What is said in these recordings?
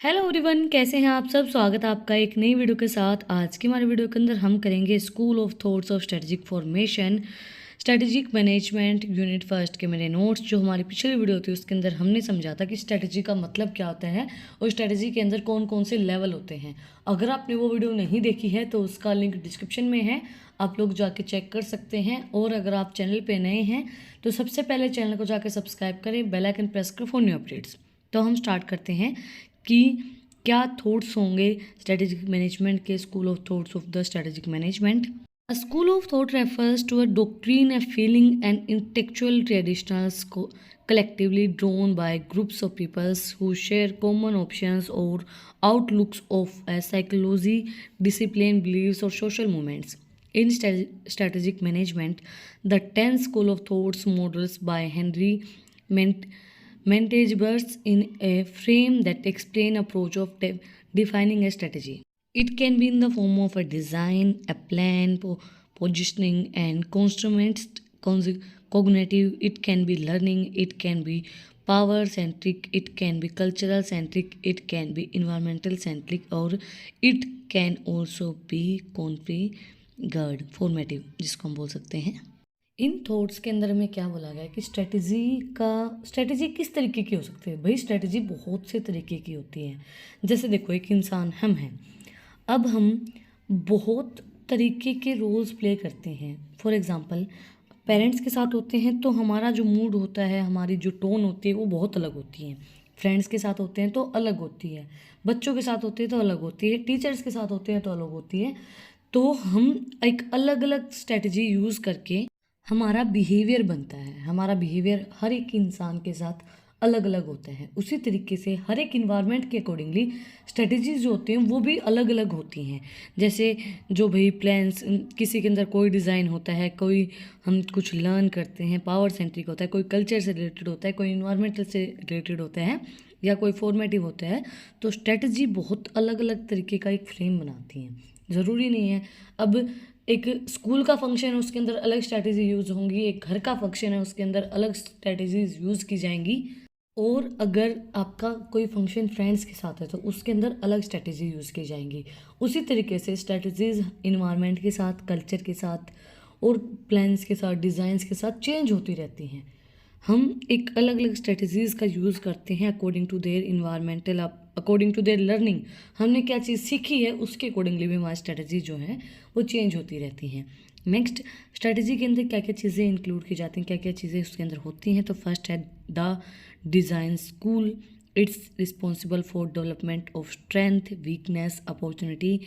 Hello everyone, कैसे हैं आप सब। स्वागत है आपका एक नई वीडियो के साथ। आज की हमारे वीडियो के अंदर हम करेंगे school of thoughts of strategic formation, strategic management unit first के मेरे नोट्स। जो हमारी पिछली वीडियो थी उसके अंदर हमने समझा था कि स्ट्रेटेजी का मतलब क्या होता है और स्ट्रेटेजी के अंदर कौन कौन से लेवल होते हैं। अगर आपने वो वीडियो नहीं देखी है तो उसका लिंक डिस्क्रिप्शन में है, आप लोग जाके चेक कर सकते हैं। और अगर आप चैनल पे नए हैं तो सबसे पहले चैनल को जाकर सब्सक्राइब करें, बेल आइकन प्रेस करें फॉर न्यू अपडेट्स। तो हम स्टार्ट करते हैं कि क्या थॉट्स होंगे स्ट्रेटेजिक मैनेजमेंट के, school of thoughts of the strategic management. A school of thought refers to a doctrine, a feeling, and intellectual traditions collectively drawn by groups of peoples who share common options or outlooks of a psychology, discipline, beliefs, or social movements. In strategic management, the 10 school of thoughts models by Henry Ment- Mentage bursts in a frame that explain approach of defining a strategy. It can be in the form of a design, a plan, positioning, and constraints, cognitive. It can be learning, it can be power centric, it can be cultural centric, it can be environmental centric, or it can also be configured, formative, जिसको हम बोल सकते हैं। इन thoughts के अंदर में क्या बोला गया है कि स्ट्रेटजी किस तरीके की हो सकती है। भाई स्ट्रेटजी बहुत से तरीके की होती है। जैसे देखो, एक इंसान हम हैं, अब हम बहुत तरीके के रोल्स प्ले करते हैं। फॉर एग्ज़ाम्पल, पेरेंट्स के साथ होते हैं तो हमारा जो मूड होता है, हमारी जो टोन होती है वो बहुत अलग होती है। फ्रेंड्स के साथ होते हैं तो अलग होती है, बच्चों के साथ होते हैं तो अलग होती है, टीचर्स के साथ होते हैं तो अलग होती है। तो हम एक अलग अलग स्ट्रेटजी यूज़ करके हमारा बिहेवियर बनता है। हमारा बिहेवियर हर एक इंसान के साथ अलग अलग होता है। उसी तरीके से हर एक इन्वायरमेंट के अकॉर्डिंगली स्ट्रेटजीज जो होती हैं वो भी अलग अलग होती हैं। जैसे जो भाई प्लान्स, किसी के अंदर कोई डिज़ाइन होता है, कोई हम कुछ लर्न करते हैं, पावर सेंट्रिक होता है, कोई कल्चर से रिलेटेड होता है, कोई इन्वायरमेंटल से रिलेटेड होता है, या कोई फॉर्मेटिव होता है। तो स्ट्रेटजी बहुत अलग अलग तरीके का एक फ्रेम बनाती हैं। ज़रूरी नहीं है अब एक स्कूल का फंक्शन है उसके अंदर अलग स्ट्रैटेजी यूज़ होंगी, एक घर का फंक्शन है उसके अंदर अलग स्ट्रैटेजीज यूज़ की जाएंगी, और अगर आपका कोई फंक्शन फ्रेंड्स के साथ है तो उसके अंदर अलग स्ट्रैटेजी यूज़ की जाएंगी। उसी तरीके से स्ट्रैटेजीज इन्वायरमेंट के साथ, कल्चर के साथ और प्लान्स के साथ, डिज़ाइंस के साथ चेंज होती रहती हैं। हम एक अलग अलग स्ट्रेटजीज़ का यूज़ करते हैं according to their environmental, according to their learning. हमने क्या चीज़ सीखी है उसके अकॉर्डिंगली भी हमारी स्ट्रेटजी जो है वो चेंज होती रहती हैं। नेक्स्ट, स्ट्रेटजी के अंदर क्या क्या चीज़ें इंक्लूड की जाती हैं, क्या क्या चीज़ें उसके अंदर होती हैं। तो फर्स्ट है the design school. It's responsible for development of strength, weakness, opportunity,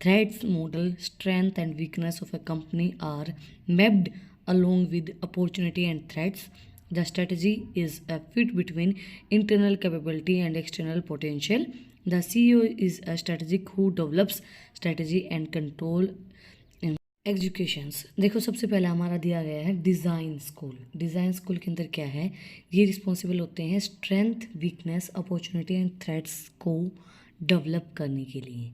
threats. Model strength and weakness of a company are mapped along with opportunity and threats. The strategy is a fit between internal capability and external potential. The CEO is a strategic who develops strategy and control educations. देखो, सबसे पहले हमारा दिया गया है design school. Design school के अंदर क्या है, ये रिस्पॉन्सिबल होते हैं strength, weakness, opportunity and threats को डेवलप करने के लिए।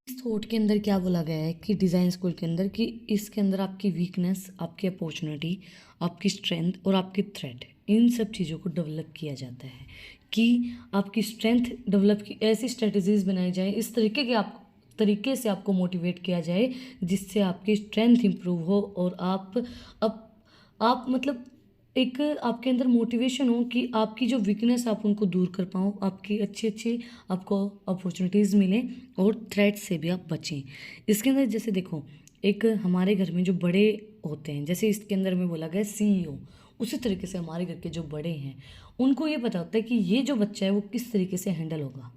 इस थॉट के अंदर क्या बोला गया है कि डिज़ाइन स्कूल के अंदर कि इसके अंदर आपकी वीकनेस, आपकी अपॉर्चुनिटी, आपकी स्ट्रेंथ और आपकी थ्रेट, इन सब चीज़ों को डेवलप किया जाता है। कि आपकी स्ट्रेंथ डेवलप की ऐसी स्ट्रेटजीज बनाई जाए, इस तरीके से आपको मोटिवेट किया जाए जिससे आपकी स्ट्रेंथ इंप्रूव हो और आप मतलब एक आपके अंदर मोटिवेशन हो कि आपकी जो वीकनेस आप उनको दूर कर पाओ, आपकी अच्छी अच्छी आपको अपॉर्चुनिटीज़ मिलें और थ्रेट से भी आप बचें। इसके अंदर जैसे देखो, एक हमारे घर में जो बड़े होते हैं, जैसे इसके अंदर में बोला गया CEO, उसी तरीके से हमारे घर के जो बड़े हैं उनको ये पता होता है कि ये जो बच्चा है वो किस तरीके से हैंडल होगा,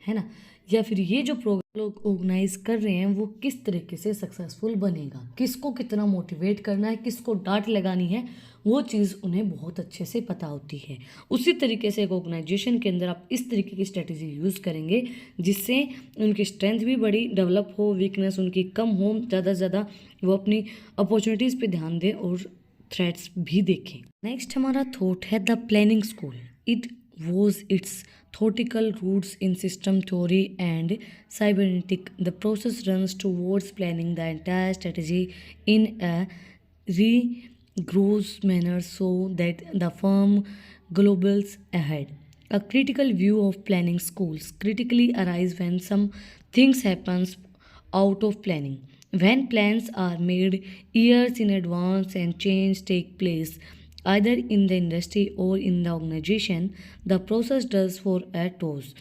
है ना, या फिर ये जो प्रोग्राम लोग ऑर्गेनाइज कर रहे हैं वो किस तरीके से सक्सेसफुल बनेगा, किसको कितना मोटिवेट करना है, किसको डांट लगानी है, वो चीज़ उन्हें बहुत अच्छे से पता होती है। उसी तरीके से एक ऑर्गेनाइजेशन के अंदर आप इस तरीके की स्ट्रेटजी यूज़ करेंगे जिससे उनकी स्ट्रेंथ भी बड़ी डेवलप हो, वीकनेस उनकी कम हो, ज़्यादा से ज़्यादा वो अपनी अपॉर्चुनिटीज़ पे ध्यान दें और थ्रेट्स भी देखें। नेक्स्ट हमारा थॉट है the planning school. It was its theoretical roots in system theory and cybernetic. The process runs towards planning the entire strategy in a rigorous manner so that the firm globals ahead. A critical view of planning schools critically arise when some things happens out of planning. When plans are made years in advance and change take place either in the industry or in the organization, the process does for a toss.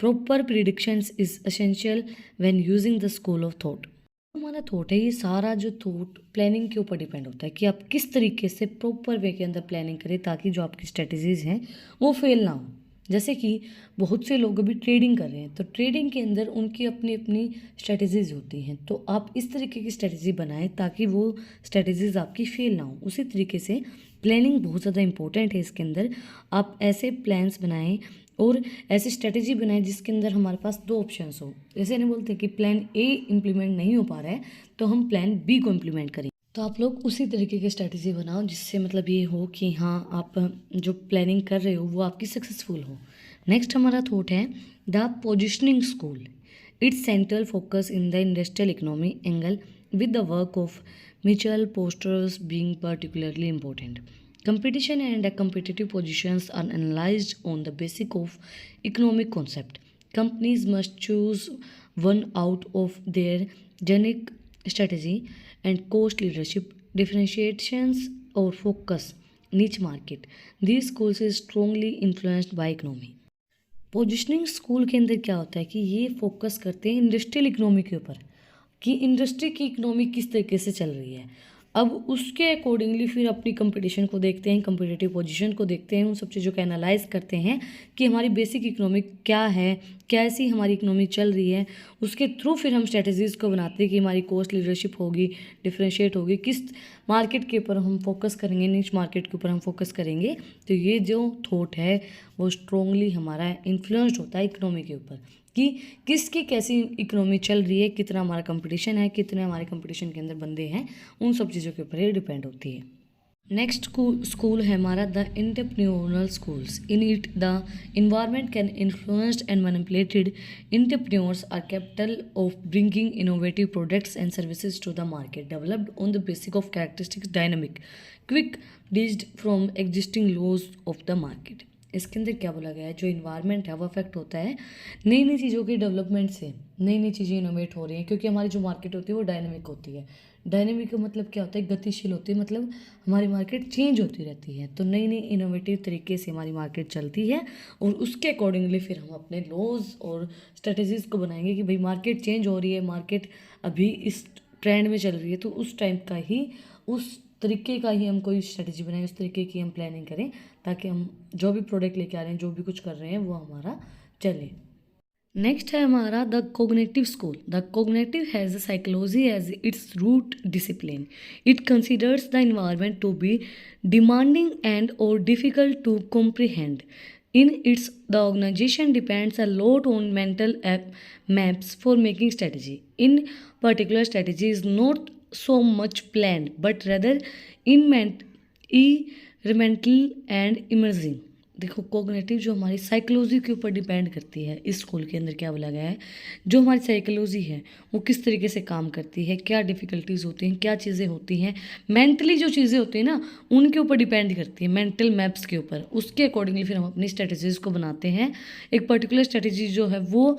Proper predictions is essential when using the school of thought. हमारा thought है, ये सारा जो thought planning के ऊपर depend होता है कि आप किस तरीके से प्रॉपर वे के अंदर प्लानिंग करें ताकि जो आपकी स्ट्रेटजीज़ हैं वो फेल ना हो। जैसे कि बहुत से लोग अभी ट्रेडिंग कर रहे हैं, तो ट्रेडिंग के अंदर उनकी अपनी अपनी स्ट्रेटजीज़ होती हैं, तो आप इस तरीके की स्ट्रेटजी बनाएं ताकि वो स्ट्रेटजीज़ आपकी फेल ना हो। उसी तरीके से प्लानिंग बहुत ज़्यादा इंपॉर्टेंट है इसके अंदर। आप ऐसे प्लान्स बनाएं और ऐसी स्ट्रेटजी बनाएं जिसके अंदर हमारे पास दो ऑप्शंस हो। जैसे नहीं बोलते कि प्लान ए इम्प्लीमेंट नहीं हो पा रहा है तो हम प्लान बी को इम्प्लीमेंट करें, तो आप लोग उसी तरीके की स्ट्रेटजी बनाओ जिससे मतलब ये हो कि हाँ आप जो प्लानिंग कर रहे हो वो आपकी सक्सेसफुल हो। नेक्स्ट हमारा थॉट है the positioning school. It's central focus in the industrial economy angle with the work of Mitchell posters being particularly important. Competition and competitive positions are analyzed on the basis of economic concept. Companies must choose one out of their unique strategy and cost leadership, differentiations or focus niche market. These schools is strongly influenced by economy. Positioning school के अंदर क्या होता है कि ये focus करते हैं industrial economy के ऊपर कि इंडस्ट्री की इकोनॉमी किस तरीके से चल रही है। अब उसके अकॉर्डिंगली फिर अपनी कंपटीशन को देखते हैं, कंपिटिटिव पोजीशन को देखते हैं, उन सब चीज़ों को एनालाइज करते हैं कि हमारी बेसिक इकोनॉमी क्या है, कैसी हमारी इकोनॉमी चल रही है। उसके थ्रू फिर हम स्ट्रेटजीज़ को बनाते हैं कि हमारी कॉस्ट लीडरशिप होगी, डिफ्रेंशिएट होगी, किस मार्केट के ऊपर हम फोकस करेंगे, निच मार्केट के ऊपर हम फोकस करेंगे। तो ये जो थॉट है वो स्ट्रोंगली हमारा इन्फ्लुएंस्ड होता है इकोनॉमी के ऊपर कि किसकी कैसी इकोनॉमी चल रही है, कितना हमारा कंपटीशन है, कितने हमारे कंपटीशन के अंदर बंदे हैं, उन सब चीज़ों के ऊपर ये डिपेंड होती है। नेक्स्ट स्कूल है हमारा the entrepreneurial schools. In it the environment can influenced and manipulated. Entrepreneurs are capital of bringing innovative products and services to the market developed on the basis of characteristics dynamic quick dissed from existing laws of the market. इसके अंदर क्या बोला गया है, जो environment है वो affect होता है नई नई चीज़ों के डेवलपमेंट से। नई नई चीज़ें इनोवेट हो रही हैं क्योंकि हमारी जो मार्केट होती है वो डायनेमिक होती है। डायनेमिक का मतलब क्या होता है, गतिशील होती है, मतलब हमारी मार्केट चेंज होती रहती है। तो नई नई इनोवेटिव तरीके से हमारी मार्केट चलती है और उसके अकॉर्डिंगली फिर हम अपने लॉज और स्ट्रेटजीज़ को बनाएंगे कि भाई मार्केट चेंज हो रही है, मार्केट अभी इस ट्रेंड में चल रही है, तो उस टाइम का ही उस तरीके का ही हम कोई स्ट्रेटजी बनाएं, उस तरीके की हम प्लानिंग करें ताकि हम जो भी प्रोडक्ट लेके आ रहे हैं, जो भी कुछ कर रहे हैं वो हमारा चले। नेक्स्ट है हमारा the cognitive school. The cognitive has psychology as its root discipline. It considers the environment to be demanding and और difficult to comprehend. In its, the organization depends a lot on mental maps for making strategy. In particular, strategy is not so much planned, but rather incremental and emerging. देखो cognitive जो हमारी psychology के ऊपर depend करती है। इस school के अंदर क्या बोला गया है, जो हमारी साइकोलॉजी है वो किस तरीके से काम करती है, क्या डिफ़िकल्टीज़ होती हैं, क्या चीज़ें होती हैं, मेंटली जो चीज़ें होती हैं ना उनके ऊपर डिपेंड करती है, मेंटल मैप्स के ऊपर। उसके अकॉर्डिंगली फिर हम अपनी स्ट्रेटजीज़ को बनाते हैं। एक पर्टिकुलर स्ट्रेटजी जो है वो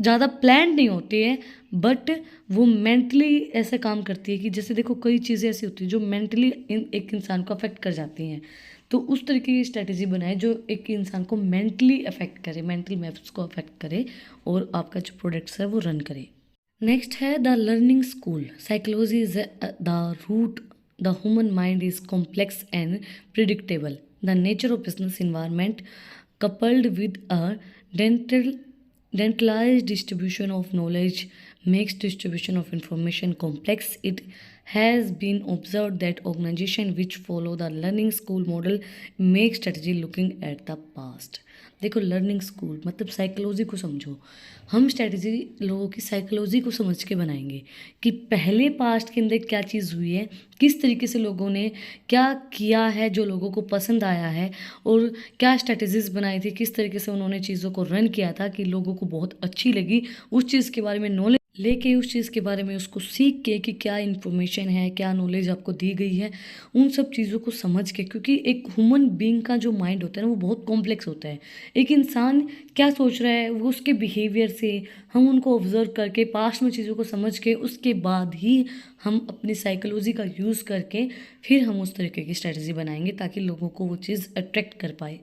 ज़्यादा प्लान नहीं होती है बट वो मेंटली ऐसे काम करती है कि जैसे देखो कई चीज़ें ऐसी होती हैं जो मेंटली एक इंसान को अफेक्ट कर जाती हैं, तो उस तरीके की स्ट्रेटजी बनाए जो एक इंसान को मेंटली अफेक्ट करे, मेंटल मैप्स को अफेक्ट करे और आपका जो प्रोडक्ट्स है वो रन करे। नेक्स्ट है the learning school. Psychology is the root. The human mind is complex and predictable. The nature of business environment coupled with a dentalized distribution of knowledge makes distribution of information complex. It has been observed that organizations which follow the learning school model make strategy looking at the past. देखो learning school मतलब psychology को समझो। हम strategy लोगों की psychology को समझ के बनाएंगे कि पहले पास्ट के अंदर क्या चीज़ हुई है, किस तरीके से लोगों ने क्या किया है जो लोगों को पसंद आया है, और क्या स्ट्रेटजीज़ बनाई थी, किस तरीके से उन्होंने चीज़ों को रन किया था कि लोगों को बहुत अच्छी लगी, उस चीज़ के बारे में नॉलेज लेके उस चीज़ के बारे में उसको सीख के कि क्या इन्फॉर्मेशन है, क्या नॉलेज आपको दी गई है, उन सब चीज़ों को समझ के, क्योंकि एक ह्यूमन बीइंग का जो माइंड होता है ना वो बहुत कॉम्प्लेक्स होता है। एक इंसान क्या सोच रहा है वो उसके बिहेवियर से हम उनको ऑब्ज़र्व करके पास्ट में चीज़ों को समझ के उसके बाद ही हम अपनी साइकोलॉजी का यूज़ करके फिर हम उस तरीके की स्ट्रैटेजी बनाएँगे ताकि लोगों को वो चीज़ अट्रैक्ट कर पाए।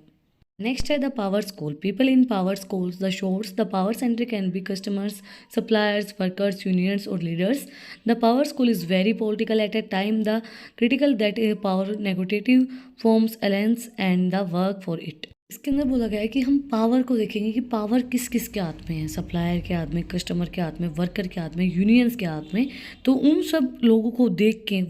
Next है the power school. People in power schools, the shores, the power center can be customers, suppliers, workers, unions or leaders. The power school is very political at a time the critical that a power negotiative forms alliance and the work for it. इसके अंदर बोला गया है कि हम power को देखेंगे कि पावर किस किस के हाथ में है, सप्लायर के हाथ में, कस्टमर के हाथ में, वर्कर के हाथ में, यूनियंस के हाथ में। तो उन सब लोगों को देख के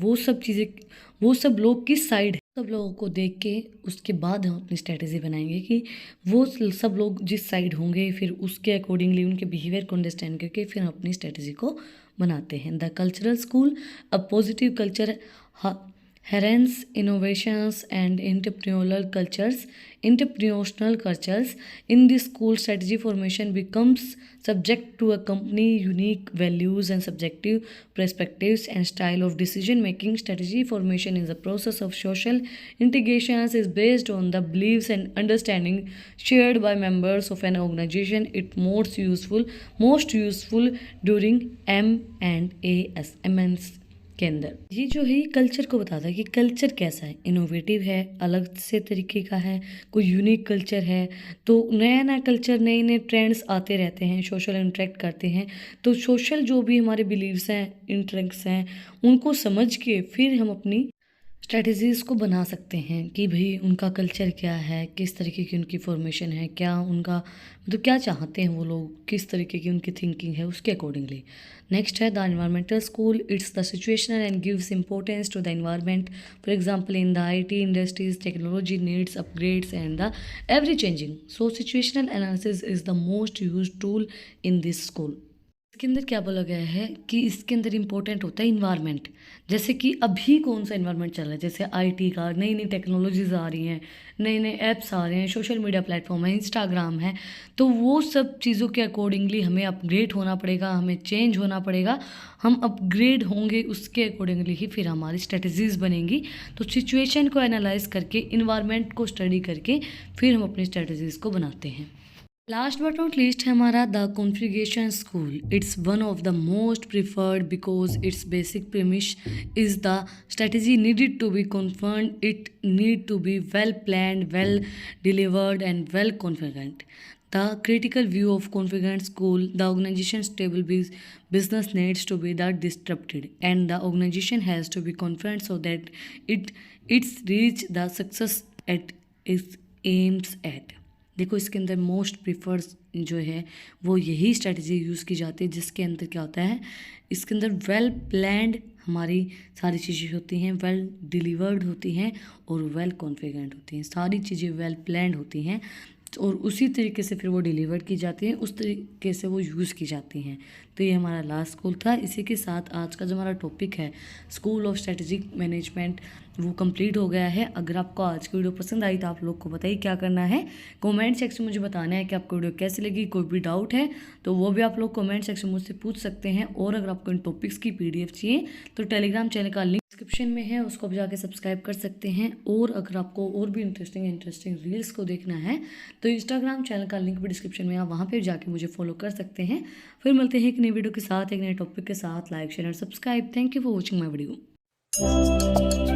वो सब लोग किस साइड है, सब लोगों को देख के उसके बाद हम अपनी स्ट्रेटेजी बनाएंगे कि वो सब लोग जिस साइड होंगे फिर उसके अकॉर्डिंगली उनके बिहेवियर को अंडरस्टैंड करके फिर हम अपनी स्ट्रेटेजी को बनाते हैं। The cultural school, a positive culture herence innovations and entrepreneurial cultures. In this school, strategy formation becomes subject to a company unique values and subjective perspectives and style of decision making. Strategy formation is a process of social integrations is based on the beliefs and understanding shared by members of an organization. It most useful during M&AS के अंदर। ये जो है culture को बताता है कि culture कैसा है, इनोवेटिव है, अलग से तरीके का है, कोई यूनिक कल्चर है। तो नया नया कल्चर, नए नए ट्रेंड्स आते रहते हैं, सोशल इंटरेक्ट करते हैं। तो सोशल जो भी हमारे बिलीव्स हैं, इंटरेक्ट्स हैं, उनको समझ के फिर हम अपनी स्ट्रैटेजीज़ को बना सकते हैं कि भई उनका कल्चर क्या है, किस तरीके की उनकी फॉर्मेशन है, क्या उनका मतलब क्या चाहते हैं वो लोग, किस तरीके की उनकी थिंकिंग है, उसके अकॉर्डिंगली। नेक्स्ट है the environmental school. It's the situational and gives importance to the environment. For example in the IT industries technology needs upgrades and the every changing. So situational analysis is the most used tool in this school. इसके अंदर क्या बोला गया है कि इसके अंदर important होता है इन्वायरमेंट। जैसे कि अभी कौन सा इन्वायरमेंट चल रहा है, जैसे आईटी का, नई नई टेक्नोलॉजीज आ रही हैं, नए नए ऐप्स आ रहे हैं, सोशल मीडिया प्लेटफॉर्म है, इंस्टाग्राम है। तो वो सब चीज़ों के अकॉर्डिंगली हमें अपग्रेड होना पड़ेगा, हमें चेंज होना पड़ेगा। हम अपग्रेड होंगे उसके अकॉर्डिंगली ही फिर हमारी स्ट्रेटजीज़ बनेंगी। तो सिचुएशन को एनालाइज करके, इन्वायरमेंट को स्टडी करके फिर हम अपनी स्ट्रेटजीज़ को बनाते हैं। लास्ट बट नॉट लीस्ट है हमारा the configuration school. It's one of the most preferred because it's basic premise is the strategy needed to be confirmed. It need to be well planned, well delivered and well configurant. The critical view of configurant school, the organization's stable business needs to be that disrupted, and the organization has to be confident so that it's reach the success at its aims at. देखो इसके अंदर most preferred जो है वो यही strategy use की जाती है, जिसके अंदर क्या होता है, इसके अंदर वेल प्लान्ड हमारी सारी चीज़ें होती हैं, वेल डिलीवर्ड होती हैं और वेल कॉन्फिगरेंट होती हैं। सारी चीज़ें वेल प्लान्ड होती हैं और उसी तरीके से फिर वो डिलीवर की जाती हैं, उस तरीके से वो यूज़ की जाती हैं। तो ये हमारा लास्ट स्कूल था। इसी के साथ आज का जो हमारा टॉपिक है स्कूल ऑफ स्ट्रेटेजिक मैनेजमेंट वो कंप्लीट हो गया है। अगर आपको आज की वीडियो पसंद आई तो आप लोग को बताइए क्या करना है, कमेंट सेक्शन में मुझे बताना है कि आपको वीडियो कैसी लगी। कोई भी डाउट है तो वो भी आप लोग कमेंट सेक्शन में मुझसे पूछ सकते हैं। और अगर आपको इन टॉपिक्स की PDF चाहिए तो टेलीग्राम चैनल का लिंक डिस्क्रिप्शन में है, उसको आप जाके सब्सक्राइब कर सकते हैं। और अगर आपको और भी इंटरेस्टिंग रील्स को देखना है तो इंस्टाग्राम चैनल का लिंक भी डिस्क्रिप्शन में, आप वहाँ पे जाके मुझे फॉलो कर सकते हैं। फिर मिलते हैं एक नई वीडियो के साथ, एक नए टॉपिक के साथ। लाइक शेयर और subscribe. Thank you for watching my video.